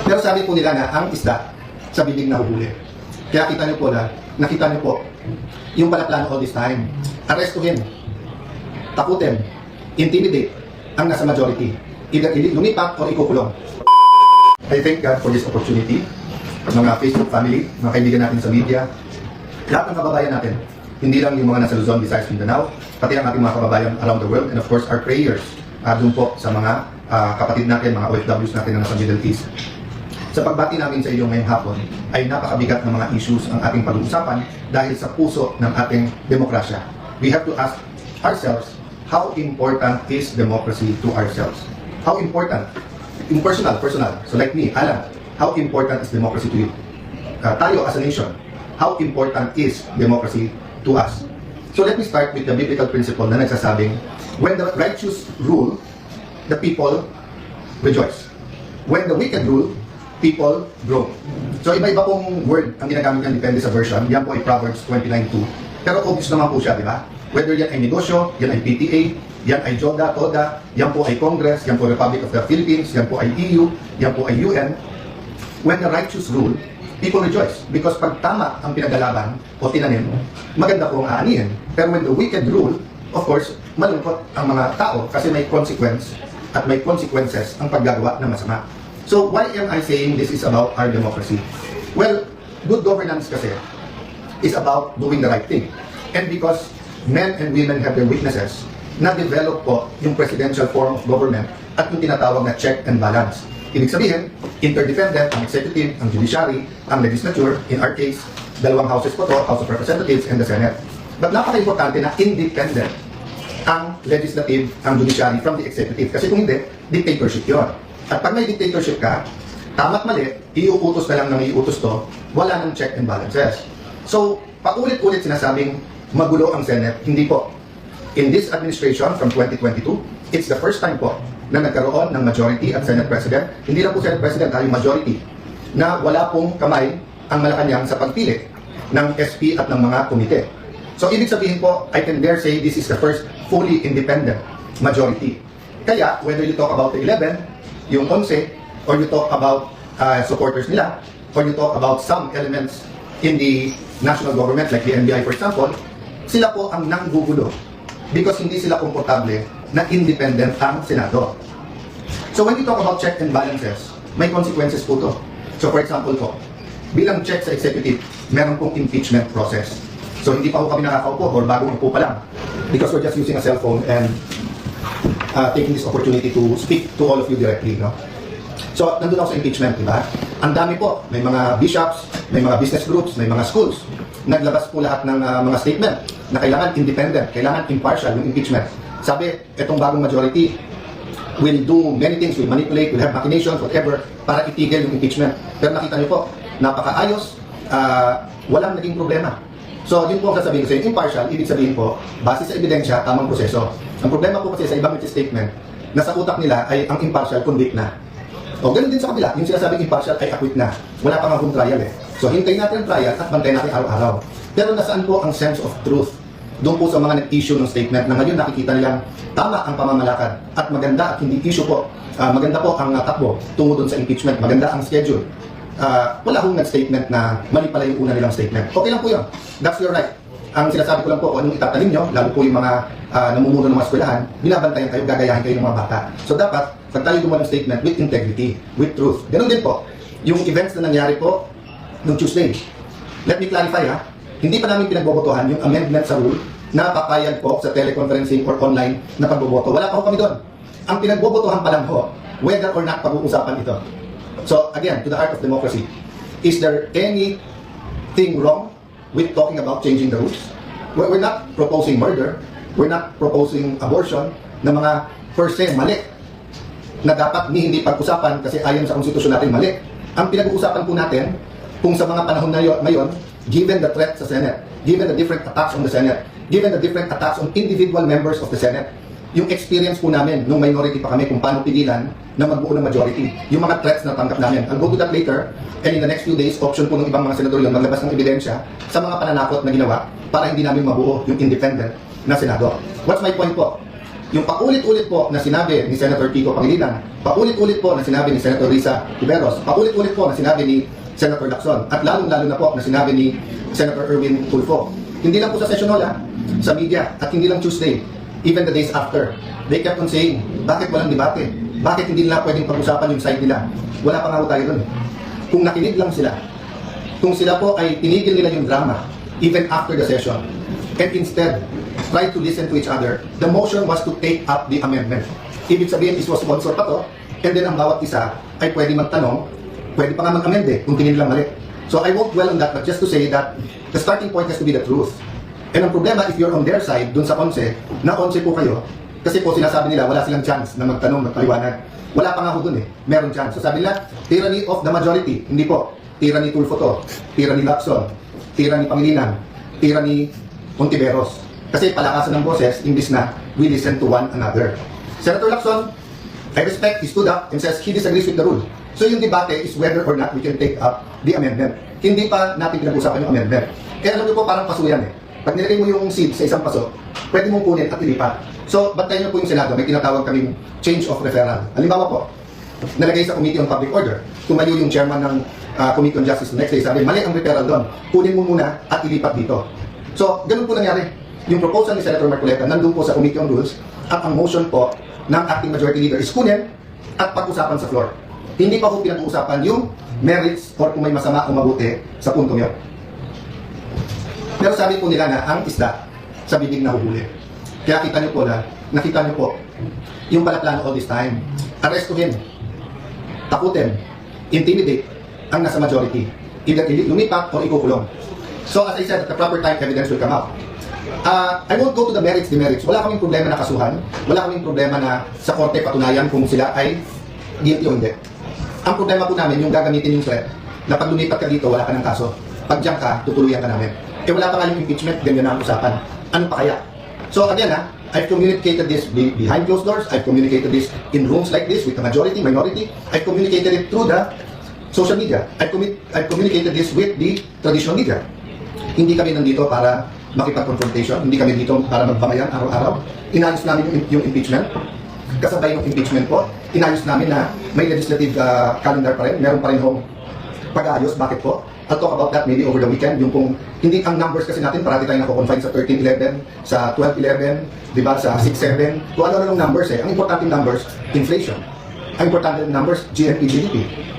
Pero sabi po nila na ang isda sa bibig na huhuli. Kaya kita niyo po na, nakita niyo po, yung pala plano all this time, arrestuhin, takutin, intimidate ang nasa majority. Either lumipat o ikukulong. I thank God for this opportunity. Mga Facebook family, mga kaibigan natin sa media, lahat ng kababayan natin, hindi lang yung mga nasa Luzon, Visayas, Mindanao, pati ang ating mga kababayan around the world, and of course our prayers dun po sa mga kapatid natin, mga OFWs natin na nasa Middle East. Sa pagbati namin sa iyo ngayong hapon, ay napakabigat ng mga issues ang ating pag-uusapan dahil sa puso ng ating demokrasya. We have to ask ourselves, how important is democracy to ourselves? How important? Personal. So like me, Alan, how important is democracy to you? Tayo as a nation, how important is democracy to us? So let me start with the biblical principle na nagsasabing, when the righteous rule, the people rejoice. When the wicked rule, people grow. So iba-iba pong word ang ginagamit ng depende sa version. Yan po ay Proverbs 29:2. Pero obvious naman po siya, di ba? Whether yan ay negosyo, yan ay PTA, yan ay JODA, TODA, yan po ay Congress, yan po Republic of the Philippines, yan po ay EU, yan po ay UN. When the righteous rule, people rejoice. Because pag tama ang pinagalaban o tinanim, maganda po ang aanihin. Pero when the wicked rule, of course, malungkot ang mga tao kasi may consequence at may consequences ang paggagawa ng masama. So why am I saying this is about our democracy? Well, good governance kasi is about doing the right thing. And because men and women have their weaknesses, na-develop po yung presidential form of government at yung tinatawag na check and balance. Ibig sabihin, interdependent ang executive, ang judiciary, ang legislature, in our case, dalawang houses po to, House of Representatives and the Senate. But napaka-importante na independent ang legislative, ang judiciary from the executive. Kasi kung hindi, dictatorship yun. At pag may dictatorship ka, tama't mali, iuutos na lang ng iuutos to, wala nang check and balances. So, paulit-ulit sinasabing magulo ang Senate. Hindi po. In this administration from 2022, it's the first time po na nagkaroon ng majority at Senate President. Hindi lang po Senate President, yung majority, na wala pong kamay ang Malacanang sa pagpili ng SP at ng mga komite. So, ibig sabihin po, I can dare say this is the first fully independent majority. Kaya, whether you talk about the 11, yung 11, or you talk about supporters nila, or you talk about some elements in the national government, like the NBI for example, sila po ang nanggugulo because hindi sila komportable na independent ang Senado. So when we talk about check and balances, may consequences po to. So for example po, bilang check sa executive, meron pong impeachment process. So hindi pa po kami nakakaupo or bagong upo pa lang because we're just using a cell phone and taking this opportunity to speak to all of you directly, no? So, nandun ako sa impeachment, di ba? Ang dami po, may mga bishops, may mga business groups, may mga schools. Naglabas po lahat ng mga statement na kailangan independent, kailangan impartial yung impeachment. Sabi, itong bagong majority will do many things, will manipulate, will have machinations, whatever, para itigil yung impeachment. Pero nakita niyo po, napakaayos, walang naging problema. So, yun po ang sasabihin ko sa inyo, impartial, ibig sabihin po, base sa ebidensya, tamang proseso. Ang problema po kasi sa ibang statement, nasa utak nila ay ang impartial convict na. O ganun din sa kabila, yung sinasabing impartial ay acquit na. Wala pa nga home trial eh. So hintayin natin ang trial at bantayan natin araw-araw. Pero nasaan po ang sense of truth? Doon po sa mga nag-issue ng statement na ngayon nakikita nilang tama ang pamamalakad at maganda at hindi issue po. Maganda po ang takbo tungo doon sa impeachment. Maganda ang schedule. Wala hong nag-statement na mali pala yung una nilang statement. Okay lang po yun. That's your right. Ang sinasabi ko lang po, kung anong itatanim nyo, lalo po yung mga namumuno ng mga eskwelahan, binabantayan kayo, gagayahin kayo ng mga bata. So dapat, pag tayo gumawa ng statement with integrity, with truth. Ganun din po, yung events na nangyari po noong Tuesday. Let me clarify ha, hindi pa namin pinagbobotohan yung amendment sa rule na papayag po sa teleconferencing or online na pagboboto. Wala pa po kami doon. Ang pinagbobotohan pa lang po, whether or not pag-uusapan ito. So again, to the heart of democracy, is there anything wrong with talking about changing the rules? We're not proposing murder, we're not proposing abortion na mga per se mali na dapat hindi pag-usapan kasi ayon sa konstitusyon natin mali. Ang pinag-uusapan po natin kung sa mga panahon na ngayon, given the threat sa Senate, given the different attacks on the Senate, given the different attacks on individual members of the Senate, yung experience po namin nung minority pa kami kung paano pigilan na magbuo ng majority, yung mga threats na tanggap namin. I'll go to that later, and in the next few days, option po ng ibang mga senador yung maglabas ng ebidensya sa mga pananakot na ginawa para hindi namin mabuo yung independent na Senado. What's my point po? Yung paulit-ulit po na sinabi ni Senator Kiko Pangilinan, paulit-ulit po na sinabi ni Senator Risa Tiberos, paulit-ulit po na sinabi ni Senator Lacson, at lalong-lalo na po na sinabi ni Senator Erwin Tulfo. Hindi lang po sa session hall, sa media, at hindi lang Tuesday, even the days after. They kept on saying, bakit walang debate? Bakit hindi nila pwedeng pag-usapan yung side nila? Wala pa nga tayo doon. Kung nakinig lang sila, kung sila po ay tinigil nila yung drama, even after the session, and instead, try to listen to each other, the motion was to take up the amendment. Ibig sabihin, is was sponsor pa to, and then ang bawat isa ay pwede magtanong, pwede pa nga mag-amend kung tingin nilang mali. So I won't dwell on that, but just to say that the starting point has to be the truth. And ang problema, if you're on their side, dun sa 11, na 11 po kayo, kasi po sinasabi nila, wala silang chance na magtanong, magpaliwanag. Wala pa nga ho dun meron chance. So sabi nila, tyranny of the majority. Hindi po, tyranny Tulfo to, tyranny Lacson, tyranny Pangilinan, tyranny Ontiveros. Kasi palakasan ng boses, imbis na we listen to one another. Senator Lacson, I respect, he stood up and says he disagrees with the rule. So yung debate is whether or not we can take up the amendment. Hindi pa natin pinag-usapan yung amendment. Kaya alam niyo po, parang paso yan Pag nilagay mo yung seed sa isang paso, pwede mong kunin at ilipat. So, bantayan niyo po yung Senado, may tinatawag kaming change of referral. Halimbawa po, nalagay sa Committee on Public Order, tumayo yung chairman ng Committee on Justice the next day, sabi, mali ang referral doon, kunin mo muna at ilipat dito. So, ganun po nangyari. Yung proposal ni Senator Marcoleta nandun po sa Committee on Rules at ang motion po ng acting majority leader is kunin at pag-usapan sa floor. Hindi pa po pinag-uusapan yung merits or kung may masama o mabuti sa puntong yun. Pero sabi po nila na ang isda sa bibig na huhuli. Kaya kita niyo po nakita niyo po yung pala plano all this time. Arrestuhin, takutin, intimidate ang nasa majority. Either lumipat o ikukulong. So as I said, at the proper time, evidence will come out. I won't go to the merits, demerits. Wala kaming problema na kasuhan. Wala kaming problema na sa korte patunayan kung sila ay guilty o hindi. Ang problema po namin, yung gagamitin yung threat, na pag lumipat ka dito, wala ka ng kaso. Pag diyan ka, tutuluyan ka namin. Eh wala pa nga yung impeachment, ganyan na ang usapan. Ano pa kaya? So again, I've communicated this behind closed doors. I've communicated this in rooms like this with the majority, minority. I've communicated it through the social media. I've communicated this with the traditional media. Hindi kami nandito para makipag-confrontation. Hindi kami dito para magpamayan araw-araw. Inayos namin yung impeachment. Kasabay ng impeachment po, inayos namin na may legislative calendar pa rin. Meron pa rin hong pag-aayos. Bakit po? I'll talk about that maybe over the weekend. Yung kung hindi ang numbers kasi natin, parati tayo nako-confine sa 13-11, sa 12-11, di ba, sa 6-7. Kung ano-ano yung numbers Ang importanteng numbers, inflation. Ang importanteng numbers, GNP, GDP.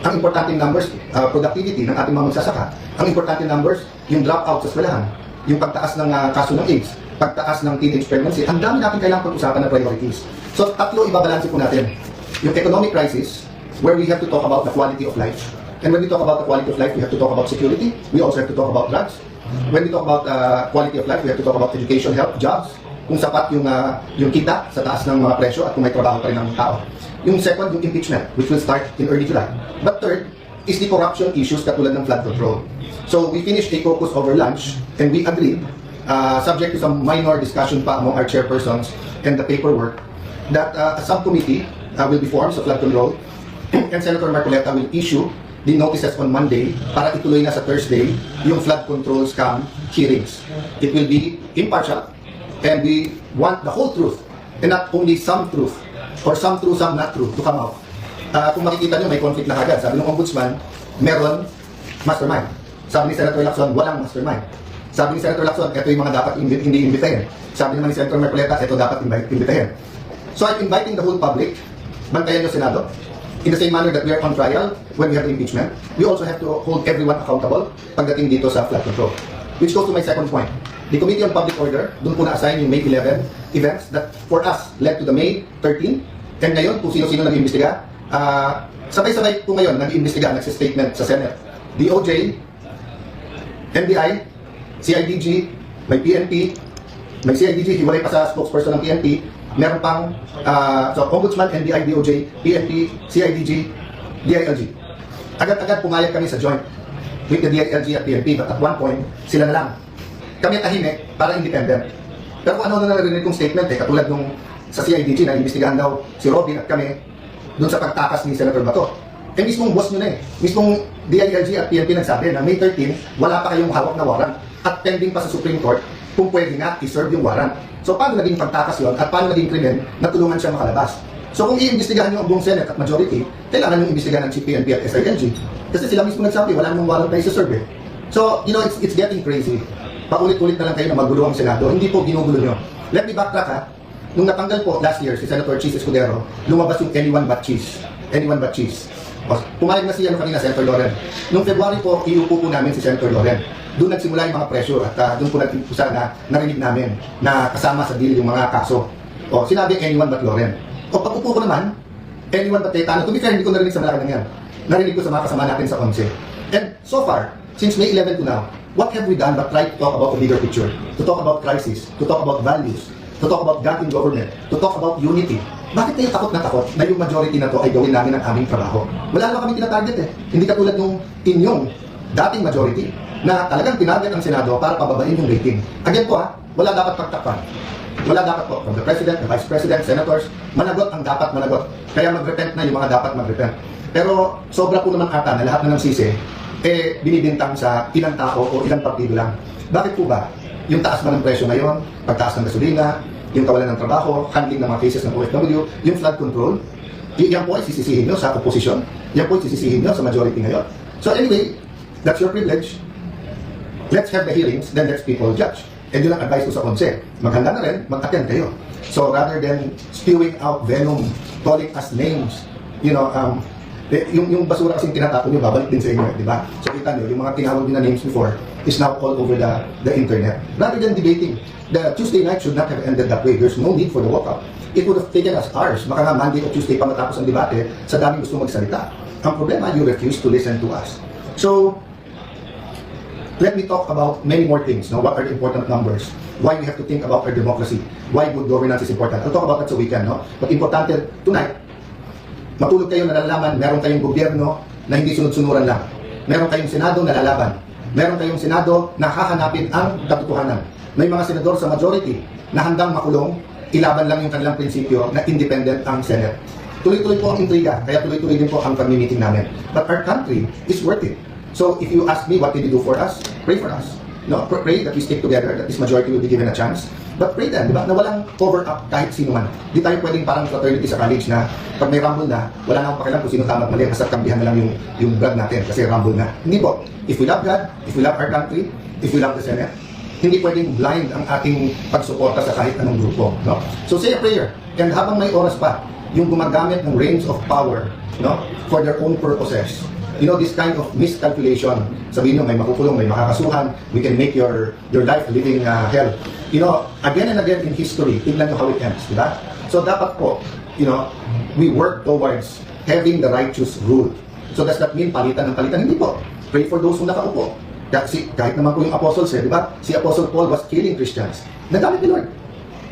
Ang importanteng numbers, productivity ng ating mga magsasaka. Ang importanteng numbers, yung dropout sa eskwelahan. Yung pagtaas ng kaso ng AIDS, pagtaas ng teenage pregnancy, ang dami natin kailangan pag-usapan ng priorities. So, tatlo ibabalanse po natin. Yung economic crisis, where we have to talk about the quality of life. And when we talk about the quality of life, we have to talk about security. We also have to talk about drugs. When we talk about quality of life, we have to talk about education, health, jobs. Kung sapat yung kita sa taas ng mga presyo at kung may trabaho pa rin ng tao. Yung second, yung impeachment, which will start in early July. But third, is the corruption issues katulad ng flood control. So we finished a caucus over lunch and we agreed, subject to some minor discussion pa among our chairpersons and the paperwork, that a subcommittee will be formed sa flood control and Senator Marcoleta will issue the notices on Monday para ituloy na sa Thursday yung flood control scam hearings. It will be impartial and we want the whole truth and not only some truth or some true, some not true to come out. Kung makikita nyo, may conflict na agad. Sabi ng ombudsman, meron mastermind. Sabi ni Senator Lacson, walang mastermind. Sabi ni Senator Lacson, ito yung mga dapat hindi imbitahin. Sabi naman ni Senator Marcoleta, ito dapat imbitahin. So I'm inviting the whole public, bantayan nyo Senado, in the same manner that we are on trial when we have impeachment. We also have to hold everyone accountable pagdating dito sa flood control. Which goes to my second point. The Committee on Public Order, doon po na-assign yung May 11 events that for us led to the May 13. And ngayon, kung sino-sino nag-iimbestiga, sabay-sabay po ngayon nag-iimbestiga, nagsistatement sa Senate. DOJ, NBI, CIDG, may PNP, may CIDG, hiwalay pa sa spokesperson ng PNP, meron pang so Ombudsman, NBI, DOJ, PNP, CIDG, DILG. Agad-agad pumayag kami sa joint with the DILG at PNP, but at one point, sila na lang. Kami tahimik para independent. Pero kung ano na narinig kong statement katulad nung sa CIDG na imbestigahan daw si Robin at kami doon sa pagtakas ni Senator Bato. Mismong boss nyo na mismong DILG at PNP nagsabi na May 13, wala pa kayong hawak na warrant at pending pa sa Supreme Court kung pwede nga i-serve yung warrant. So paano naging pagtakas yun at paano naging krimen na tulungan siya makalabas? So kung iimbestigahan nyo ang buong Senate at majority, kailangan nyo iimbestigahan ng Chief PNP at SING. Kasi sila mismo nagsabi, wala namang warrant na isa-serve eh. So, you know, it's getting crazy. Paulit-ulit na lang kayo na magulo ang Senado. Hindi po ginugulo nyo. Let me backtrack ha. Nung natanggal po last year si Senator Cheese Escudero, lumabas yung anyone but cheese. Anyone but cheese. O, pumayag na siya kanina, Senator Loren. Nung February po, iupo po namin si Senator Loren. Doon nagsimula yung mga pressure at doon po nagsimula na narinig namin na kasama sa deal yung mga kaso. O, sinabi anyone but Loren. O, pag-upo ko naman, anyone but Cayetano. To be fair, hindi ko narinig sa Malacanang yan. Narinig ko sa mga kasama natin sa 11. And so far, since May 11 to now, what have we done but try to talk about the bigger picture? To talk about crisis, to talk about values, to talk about God in government, to talk about unity. Bakit kayo takot na yung majority na to ay gawin namin ang aming trabaho? Wala naman kami tinatarget eh. Hindi katulad nung inyong dating majority na talagang tinarget ang Senado para pababain yung rating. Again po ha, wala dapat pagtakpan. Wala dapat po. From the President, the Vice President, Senators, managot ang dapat managot. Kaya mag-repent na yung mga dapat mag-repent. Pero sobra po naman ata na lahat na ng sisi binibintang sa ilang tao o ilang partido lang. Bakit po ba? Yung taas ba ng presyo ngayon, pagtaas ng gasolina, yung kawalan ng trabaho, handling ng mga cases ng OFW, yung flood control, yan po ay sisisihin nyo sa opposition, yan po ay sisisihin nyo sa majority ngayon. So anyway, that's your privilege. Let's have the hearings, then let's people judge. And yun ang advice ko sa konse. Maghanda na rin, mag-attend kayo. So rather than spewing out venom, calling us names, you know, yung basura kasing tinatapon nyo, babalik din sa inyo, di ba? So kita nyo, yung mga tinawag nyo na names before is now all over the internet. Rather than debating, the Tuesday night should not have ended that way. There's no need for the walkout. It would have taken us hours. Baka nga Monday o Tuesday pa matapos ang debate, sa daming gusto magsalita. Ang problema, you refuse to listen to us. So, let me talk about many more things. No? What are the important numbers? Why we have to think about our democracy? Why good governance is important? I'll talk about that sa weekend. No? But importante, tonight, matulog kayo na nalalaman, meron kayong gobyerno na hindi sunod-sunuran lang. Meron kayong Senado na lalaban. Meron kayong Senado na hahanapin ang katotohanan. May mga senador sa majority na handang makulong, ilaban lang yung kanilang prinsipyo na independent ang Senate. Tuloy-tuloy po ang intriga, kaya tuloy-tuloy din po ang pag-meeting namin. But our country is worth it. So if you ask me what did you do for us, pray for us. No, pray that we stick together, that this majority will be given a chance. But pray then, di ba, na walang cover-up kahit sino man. Di tayo pwedeng parang fraternity sa college na pag may rumble na, wala na akong pakialam kung sino tama at mali, basta kambihan na lang yung blood natin kasi rumble na. Hindi po. If we love God, if we love our country, if we love the Senate, hindi pwedeng blind ang ating pagsuporta sa kahit anong grupo. No? So say a prayer. And habang may oras pa, yung gumagamit ng reins of power, no, for their own purposes, you know, this kind of miscalculation, sabihin nyo, may makukulong, may makakasuhan, we can make your life living hell. You know, again and again in history, tignan nyo how it ends, di ba? So dapat po, you know, we work towards having the righteous rule. So does that mean palitan ng palitan? Hindi po. Pray for those who nakaupo. Kahit naman po yung apostles, di ba? Si Apostle Paul was killing Christians. Nagamit ni Lord.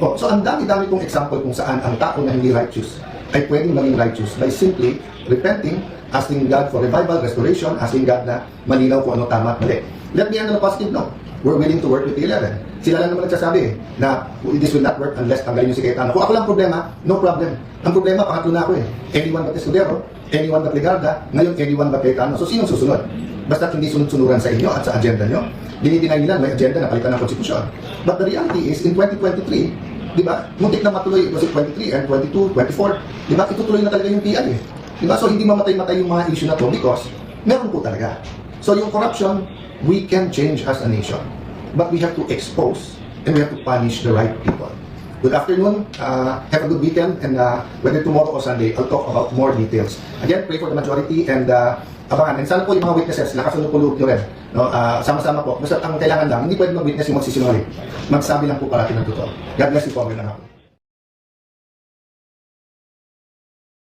Oh, so ang dami-dami kong example kung saan ang tao na hindi righteous ay pwedeng maging righteous by simply repenting, asking God for revival, restoration, asking God na malinaw kung ano tama at mali. Let me end on a positive note. We're willing to work with the 11. Sila lang naman nagsasabi na this will not work unless tanggalin nyo si Cayetano. Kung ako lang problema, no problem. Ang problema, pangatlo na ako eh. Anyone but Escudero, anyone but Legarda, ngayon anyone but Cayetano. So sinong susunod? Basta hindi sunod-sunuran sa inyo at sa agenda nyo. Dinidinay nila may agenda na palitan ng konstitusyon. But the reality is, in 2023, di ba, muntik na matuloy, was it 23 and 22, 24, di ba, itutuloy na talaga yung PI eh. Di ba, so hindi mamatay-matay yung mga issue na to because meron po talaga. So yung corruption, we can change as a nation. But we have to expose and we have to punish the right people. Good afternoon, have a good weekend, and whether tomorrow or Sunday, I'll talk about more details. Again, pray for the majority and abangan. And sana po yung mga witnesses, nakasunod-pulog nyo rin. No? Sama-sama po. Basta ang kailangan lang, hindi pwede mag-witness yung magsisinungaling. Magsabi lang po parati ng totoo. God bless you po. Lang ako.